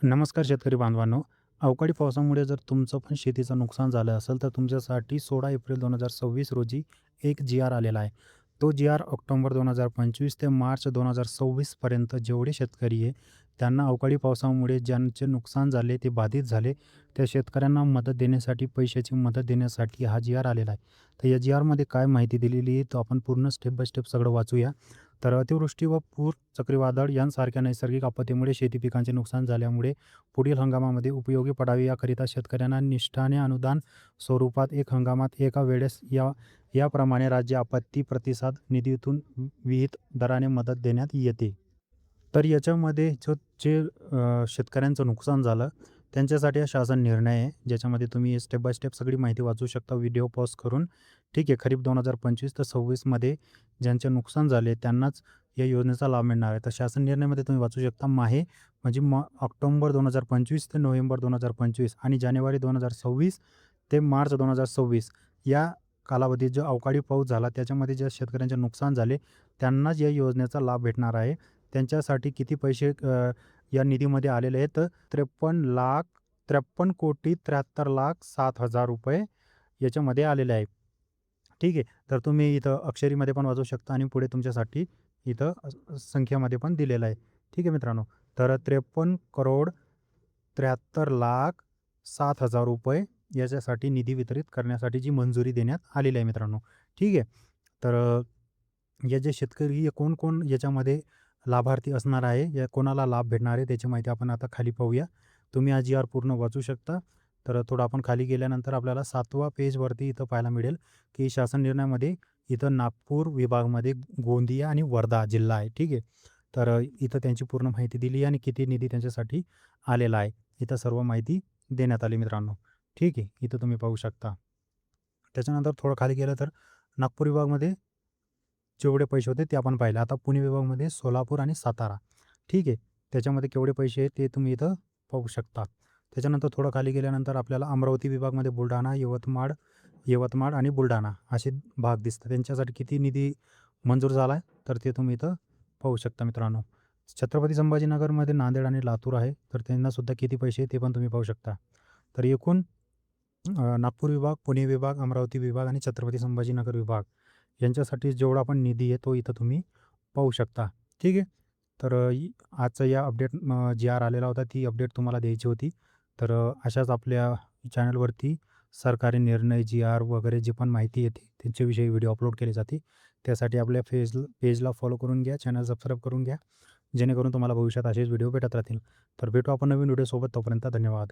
नमस्कार शेतकरी बांधवांनो. अवकाळी पावसामुळे जर तुमचं पण शेतीचं नुकसान झालं असेल, तर तुमच्यासाठी 16 एप्रिल 2026 रोजी एक जी-आर आलेला आहे. तो जी-आर ऑक्टोबर 2025 ते मार्च 2026 पर्यंत जेवढे शेतकरी आहे, त्यांना अवकाळी पावसामुळे ज्यांचे नुकसान झाले, ते बाधित झाले, त्या शेतकऱ्यांना मदत देण्यासाठी, पैशाची मदत देण्यासाठी हा जी-आर आलेला आहे. तर या जी-आरमध्ये काय माहिती दिलेली आहे, तो आपण पूर्ण स्टेप बाय स्टेप सगळं वाचूया. तर अतिवृष्टी व पूर, चक्रीवादळ यांसारख्या नैसर्गिक आपत्तीमुळे शेती पिकांचे नुकसान झाल्यामुळे पुढील हंगामामध्ये उपयोगी पडावे याकरिता शेतकऱ्यांना निष्ठाने अनुदान स्वरूपात एक हंगामात एका वेळेस याप्रमाणे राज्य आपत्ती प्रतिसाद निधीतून विहित दराने मदत देण्यात येते. तर याच्यामध्ये जे शेतकऱ्यांचं नुकसान झालं, त्यांच्यासाठी हा शासन निर्णय आहे, ज्याच्यामध्ये तुम्ही स्टेप बाय स्टेप सगळी माहिती वाचू शकता व्हिडिओ पॉज करून. ठीक आहे. खरीप 2025 ते 26 मध्ये ज्यांचे नुकसान झाले त्यांनाच या योजनेचा लाभ मिळणार आहे. तर शासन निर्णयामध्ये तुम्ही वाचू शकता म्हणजे ऑक्टोबर 2025 ते नोव्हेंबर 2025 आणि जानेवारी 2026 ते मार्च 2026 या कालावधीत जो अवकाळी पाऊस झाला, त्याच्यामध्ये ज्या शेतकऱ्यांचे नुकसान झाले, त्यांनाच या योजनेचा लाभ भेटणार आहे. त्यांच्यासाठी किती पैसे या निधीमध्ये आलेले आहेत, तर 53,53,73,07,000 याच्यामध्ये आलेले आहे. ठीक आहे. तर तुम्ही इथं अक्षरीमध्ये पण वाचू शकता आणि पुढे तुमच्यासाठी इथं संख्यामध्ये पण दिलेलं आहे. ठीक आहे मित्रांनो. तर 53,73,07,000 याच्यासाठी निधी वितरित करण्यासाठी जी मंजुरी देण्यात आलेली आहे मित्रांनो. ठीक आहे. तर या जे शेतकरी हे कोण-कोण याच्यामध्ये लाभार्थी असणार आहे, या कोणाला लाभ भेटणार आहे त्याची माहिती आपण आता खाली पाहूया. तुम्ही हा जी-आर पूर्ण वाचू शकता. तर थोडं आपण खाली गेल्यानंतर आपल्याला 7व्या पेजवरती इथं पाहायला मिळेल, की शासन निर्णयामध्ये इथं नागपूर विभागमध्ये गोंदिया आणि वर्धा जिल्हा आहे. ठीक आहे. तर इथं त्यांची पूर्ण माहिती दिली आहे आणि किती निधी त्यांच्यासाठी आलेला आहे. इथं सर्व माहिती देण्यात आली मित्रांनो. ठीक आहे. इथं तुम्ही पाहू शकता. त्याच्यानंतर थोडं खाली गेलं तर नागपूर विभागमध्ये जेवढे पैसे होते ते आपण पाहिले. आता पुणे विभागामध्ये सोलापूर आणि सातारा. ठीक आहे. त्याच्यामध्ये केवढे पैसे आहेत ते तुम्ही इथं पाहू शकता. त्याच्यानंतर थोडं खाली गेल्यानंतर आपल्याला अमरावती विभागमध्ये बुलढाणा, यवतमाळ यवतमाळ आणि बुलढाणा असे भाग दिसतात. त्यांच्यासाठी किती निधी मंजूर झाला आहे, तर ते तुम्ही इथं पाहू शकता मित्रांनो. छत्रपती संभाजीनगरमध्ये नांदेड आणि लातूर आहे, तर त्यांनासुद्धा किती पैसे ते पण तुम्ही पाहू शकता. तर एकूण नागपूर विभाग, पुणे विभाग, अमरावती विभाग आणि छत्रपती संभाजीनगर विभाग यांच्यासाठी जेवढा पण निधी आहे तो इथं तुम्ही पाहू शकता. ठीक आहे. तर आजचा या अपडेट जी-आर आलेला होता ती अपडेट तुम्हाला द्यायची होती. तर अशाच आपल्या चॅनलवरती सरकारी निर्णय, जी-आर वगैरे जी पण माहिती येते त्यांच्याविषयी व्हिडिओ अपलोड केले जाते. त्यासाठी आपल्या पेजला फॉलो करून घ्या, चॅनल सबस्क्राईब करून घ्या, जेणेकरून तुम्हाला भविष्यात असेच व्हिडिओ भेटत राहतील. तर भेटू आपण नवीन व्हिडिओसोबत. तोपर्यंत धन्यवाद.